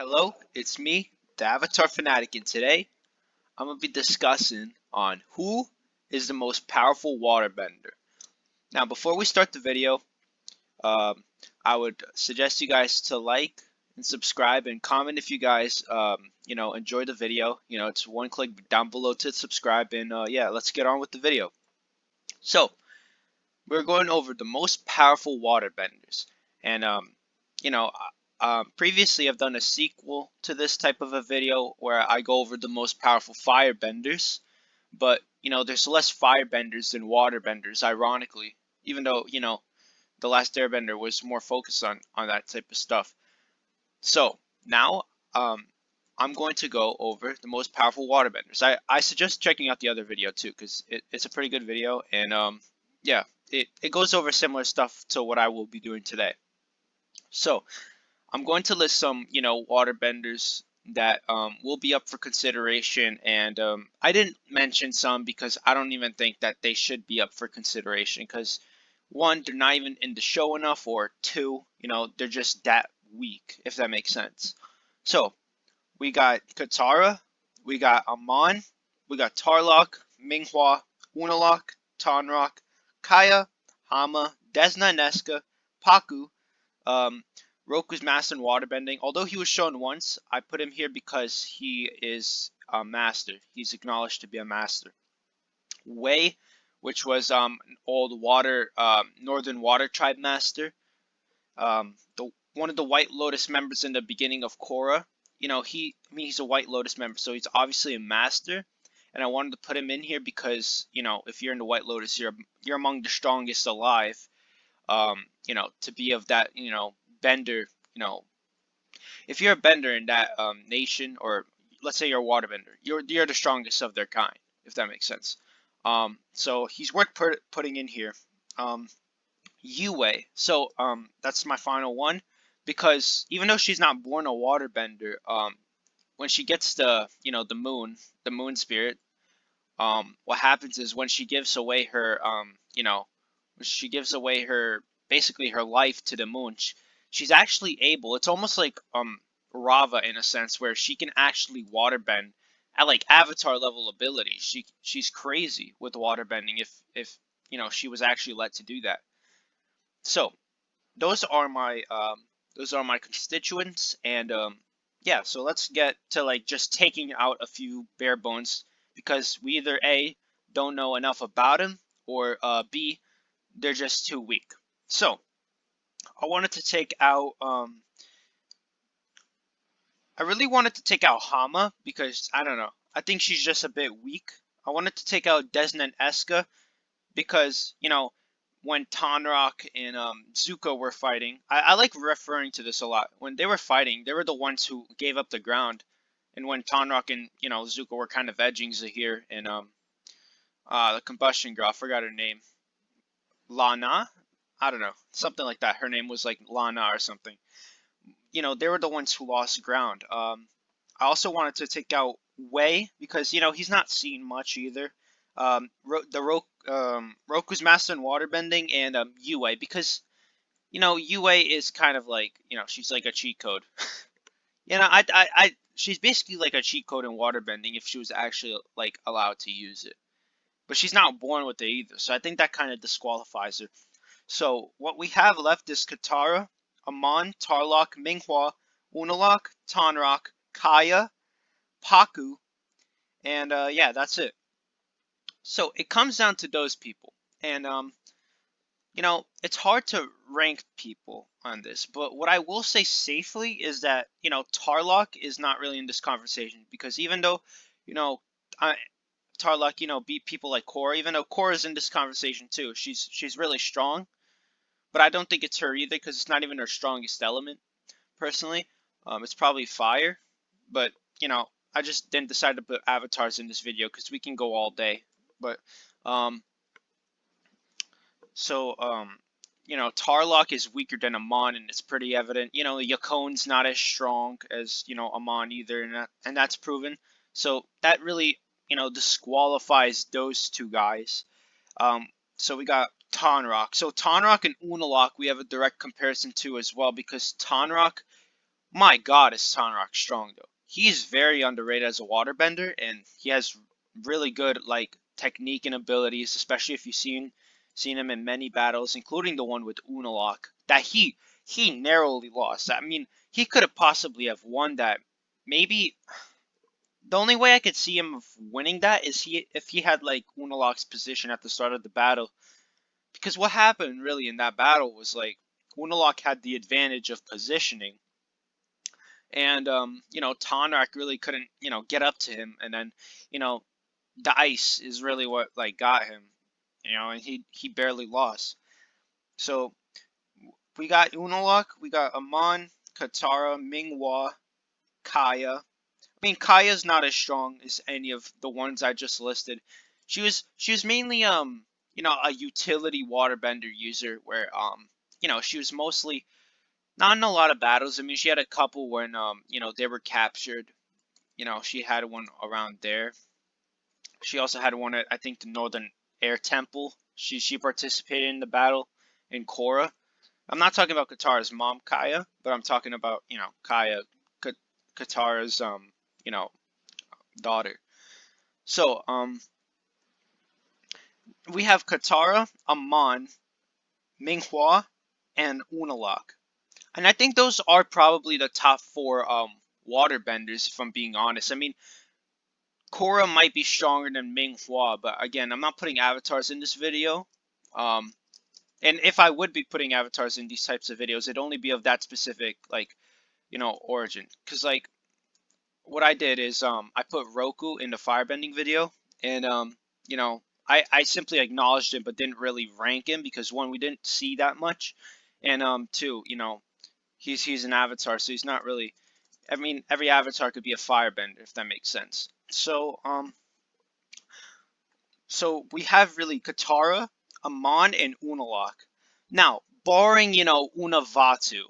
Hello, it's me, the Avatar Fanatic, and today I'm going to be discussing on who is the most powerful waterbender. Now, before we start the video, um, I would suggest you guys to like and subscribe and comment if you guys, enjoy the video. It's one click down below to subscribe, and yeah, let's get on with the video. So, we're going over the most powerful waterbenders, and you know, previously I've done a sequel to this type of a video where I go over the most powerful firebenders, but there's less firebenders than waterbenders, ironically, even though the last Airbender was more focused on that type of stuff. So now um, I'm going to go over the most powerful waterbenders. I suggest checking out the other video too, because it's a pretty good video, and yeah, it goes over similar stuff to what I will be doing today. So I'm going to list some, waterbenders that will be up for consideration, and I didn't mention some because I don't even think that they should be up for consideration because one, they're not even in the show enough, or two, they're just that weak, if that makes sense. So we got Katara, we got Amon, we got Tarlok, Minghua, Unalak, Tonrok, Kaya, Hama, Desna Nesca, Paku, um, Roku's master in waterbending. Although he was shown once, I put him here because he is a master. He's acknowledged to be a master. Wei, which was an old Northern Water Tribe master. One of the White Lotus members in the beginning of Korra. He's a White Lotus member, so he's obviously a master. And I wanted to put him in here because, if you're in the White Lotus, you're among the strongest alive. To be of that, bender, if you're a bender in that nation, or let's say you're a waterbender, you're the strongest of their kind, if that makes sense. So he's worth putting in here. Yue. So that's my final one because even though she's not born a waterbender, when she gets the moon spirit, what happens is when she gives away her when she gives away her basically her life to the moon, she's actually able. It's almost like Rava in a sense where she can actually waterbend at like Avatar level ability. She's crazy with waterbending if she was actually let to do that. So those are my constituents, and yeah. So let's get to like just taking out a few bare bones because we either A, don't know enough about them, or B, they're just too weak. So I wanted to take out I really wanted to take out Hama because I don't know. I think she's just a bit weak. I wanted to take out Desna and Eska because when Tonrok and Zuko were fighting, I like referring to this a lot. When they were fighting, they were the ones who gave up the ground, and when Tonrok and Zuko were kind of edging Zahir and the combustion girl, I forgot her name, Lana, I don't know, something like that. Her name was like Lana or something. They were the ones who lost ground. I also wanted to take out Wei because he's not seen much either. Roku's master in waterbending, and Yue because Yue is kind of like she's like a cheat code. She's basically like a cheat code in waterbending if she was actually like allowed to use it, but she's not born with it either. So I think that kind of disqualifies her. So what we have left is Katara, Amon, Tarlok, Minghua, Unalak, Tonrok, Kaya, Paku, and yeah, that's it. So it comes down to those people, and it's hard to rank people on this, but what I will say safely is that Tarlok is not really in this conversation because even though I, Tarlok beat people like Korra, even though Korra's in this conversation too, she's really strong, but I don't think it's her either because it's not even her strongest element. Personally, it's probably fire, but I just didn't decide to put avatars in this video because we can go all day. But um, so Tarlok is weaker than Amon, and it's pretty evident. Yakon's not as strong as Amon either, and that's proven. So that really disqualifies those two guys. So we got Tonrok. So Tonrok and Unalak we have a direct comparison to as well because Tonrok My God, is Tonraq strong though. He's very underrated as a waterbender, and he has really good like technique and abilities, especially if you've seen him in many battles, including the one with Unalaq that he narrowly lost. I mean, he could have possibly have won that. Maybe the only way I could see him winning that is he if he had like Unalaq's position at the start of the battle. Because what happened really in that battle was like Unalaq had the advantage of positioning, and Tonrak really couldn't get up to him, and then you know the ice is really what like got him, and he barely lost. So we got Unalaq, we got Amon, Katara, Minghua, Kaya. I mean, Kaya's not as strong as any of the ones I just listed. She was mainly a utility waterbender user where she was mostly not in a lot of battles. I mean, she had a couple when they were captured. She had one around there. She also had one at I think the Northern Air Temple. She participated in the battle in Korra. I'm not talking about Katara's mom Kaya, but I'm talking about Kaya, Katara's you know daughter. So we have Katara, Amon, Minghua, and Unalaq. And I think those are probably the top four waterbenders, if I'm being honest. I mean, Korra might be stronger than Minghua, but again, I'm not putting avatars in this video. Um, and if I would be putting avatars in these types of videos, it'd only be of that specific, like, origin. Because, like, what I did is I put Roku in the firebending video, and, I simply acknowledged him but didn't really rank him because, one, we didn't see that much, and, two, he's an avatar, so he's not really. I mean, every avatar could be a firebender, if that makes sense. So we have really Katara, Amon, and Unalaq. Now, barring Unavatu,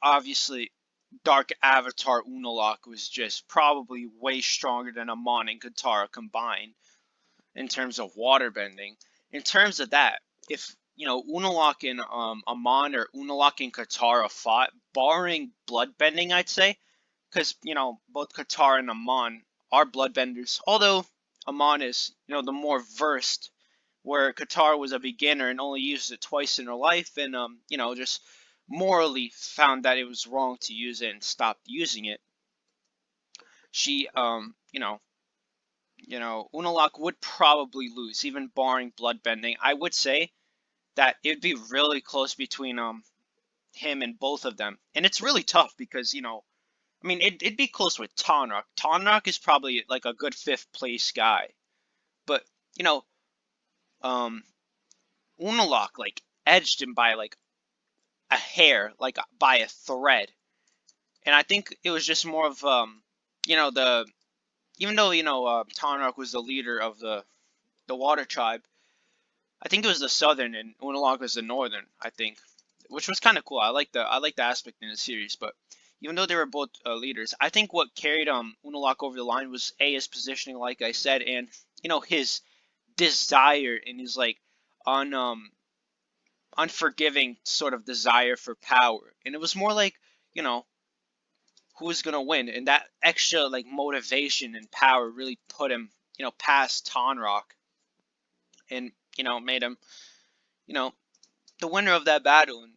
obviously Dark Avatar Unalaq was just probably way stronger than Amon and Katara combined in terms of waterbending. In terms of that, if Unalaq and Amon or Unalaq and Katara fought, barring bloodbending, I'd say, because both Katara and Amon are bloodbenders. Although Amon is the more versed, where Katara was a beginner and only used it twice in her life, and just morally found that it was wrong to use it and stopped using it. She Unalaq would probably lose, even barring bloodbending. I would say that it'd be really close between him and both of them, and it's really tough because I mean, it'd be close with Tonraq. Tonraq is probably like a good fifth place guy, but you know, um, Unalaq like edged him by like a hair, like by a thread, and I think it was just more of the even though Tonraq was the leader of the Water Tribe, I think it was the Southern and Unalaq was the Northern. I think, which was kind of cool. I like the aspect in the series, but even though they were both leaders, I think what carried Unalaq over the line was his positioning, like I said, and his desire and his like un unforgiving sort of desire for power, and it was more like you know who was gonna win, and that extra like motivation and power really put him past Tonraq, and made him you know the winner of that battle, and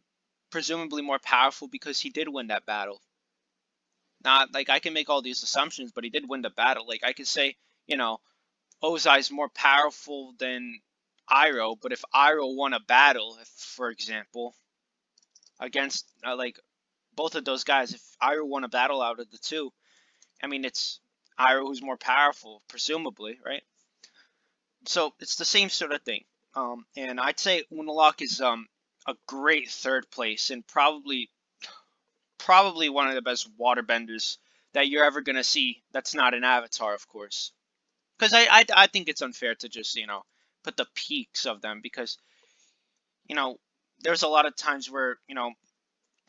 presumably more powerful because he did win that battle. Not like I can make all these assumptions, but he did win the battle. Like I could say, Ozai is more powerful than Iroh, but if Iroh won a battle, if, for example, against like both of those guys, if Iroh won a battle out of the two, I mean it's Iroh who's more powerful, presumably, right? So it's the same sort of thing. And I'd say Unalaq is a great third place and probably one of the best waterbenders that you're ever gonna see. That's not an avatar, of course, because I think it's unfair to just put the peaks of them because you know there's a lot of times where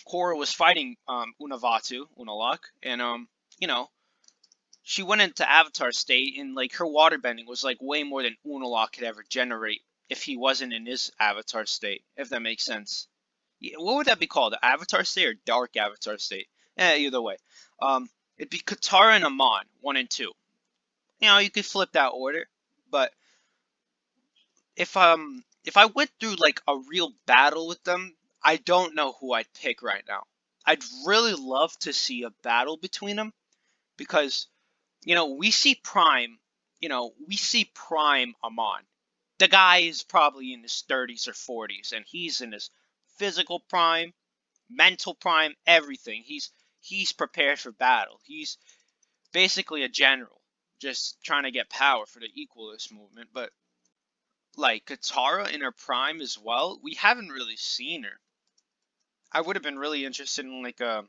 Korra was fighting Unalaq, and you know she went into Avatar state and like her waterbending was like way more than Unalaq could ever generate if he wasn't in his Avatar state, if that makes sense. Yeah, what would that be called? Avatar state or dark Avatar state? Either way. It'd be Katara and Amon, 1 and 2. You know, you could flip that order, but if I went through like a real battle with them, I don't know who I'd pick right now. I'd really love to see a battle between them because we see Prime, we see Prime Amon. The guy is probably in his 30s or 40s, and he's in his physical prime, mental prime, everything. He's prepared for battle. He's basically a general, just trying to get power for the equalist movement. But like Katara in her prime as well, we haven't really seen her. I would have been really interested in like a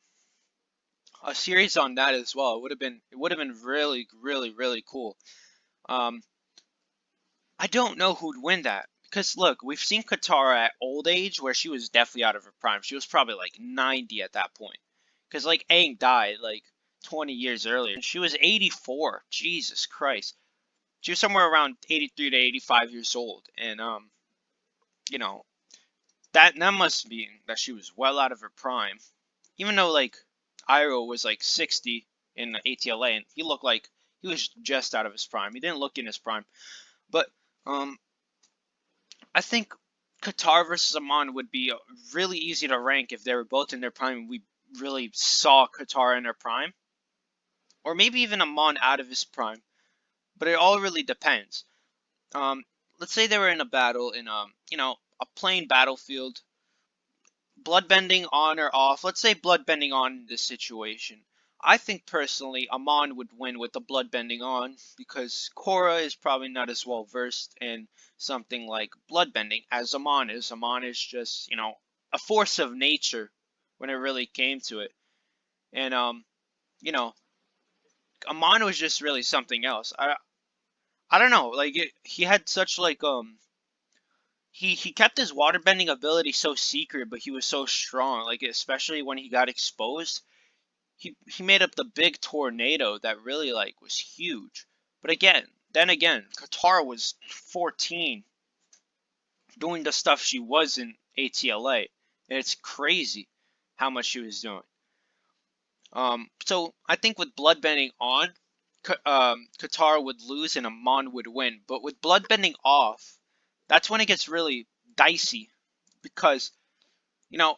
series on that as well. It would have been really really cool. Um, I don't know who'd win that because look, we've seen Katara at old age where she was definitely out of her prime. She was probably like 90 at that point because like Aang died like 20 years earlier and she was 84. Jesus Christ. She was somewhere around 83 to 85 years old and you know, that must mean that she was well out of her prime. Even though like Iroh was like 60 in the ATLA and he looked like he was just out of his prime. He didn't look in his prime. But um I think Qatar versus Amon would be really easy to rank if they were both in their prime and we really saw Qatar in their prime. Or maybe even Amon out of his prime. But it all really depends. Um, let's say they were in a battle in a plain battlefield. Bloodbending on or off. Let's say bloodbending on in this situation. I think personally Amon would win with the bloodbending on because Korra is probably not as well versed in something like bloodbending as Amon is. Amon is just, a force of nature when it really came to it. And you know, Amon was just really something else. I don't know, like he had such like he kept his waterbending ability so secret, but he was so strong. Like especially when he got exposed, he made up the big tornado that really like was huge. But then again, Katara was 14 doing the stuff she was in ATLA, and it's crazy how much she was doing. So I think with bloodbending on, Katara would lose and Amon would win. But with bloodbending off, that's when it gets really dicey because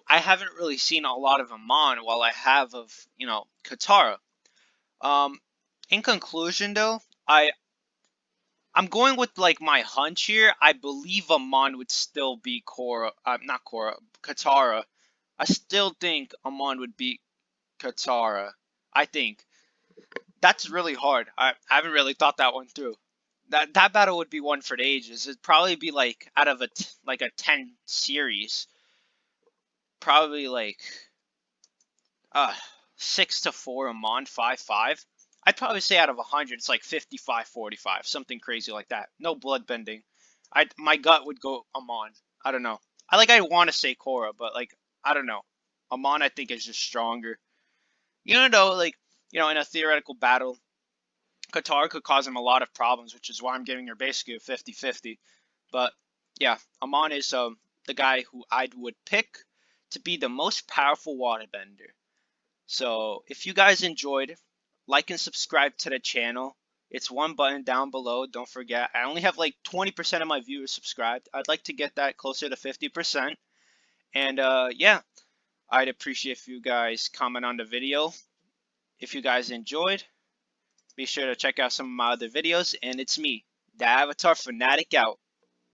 I haven't really seen a lot of Amon while I have of Katara. Um, in conclusion, though, I'm going with like my hunch here. I believe Amon would still be Korra, not Korra, Katara. I still think Amon would beat Katara. I think that's really hard. I haven't really thought that one through. That battle would be one for the ages. It'd probably be like out of like a 10 series, probably like uh 6-4 Amon 5-5. I'd probably say out of 100 it's like 55-45, something crazy like that. No bloodbending. My gut would go Amon. I don't know. I want to say Korra, but like I don't know. Amon I think is just stronger. Like in a theoretical battle, Qatar could cause him a lot of problems, which is why I'm giving her basically a 50-50. But yeah, Amon is the guy who I would pick to be the most powerful waterbender. So if you guys enjoyed, like and subscribe to the channel. It's one button down below. Don't forget, I only have like 20% of my viewers subscribed. I'd like to get that closer to 50%. And yeah, I'd appreciate if you guys comment on the video. If you guys enjoyed, be sure to check out some of my other videos. And it's me, the Avatar Fanatic out.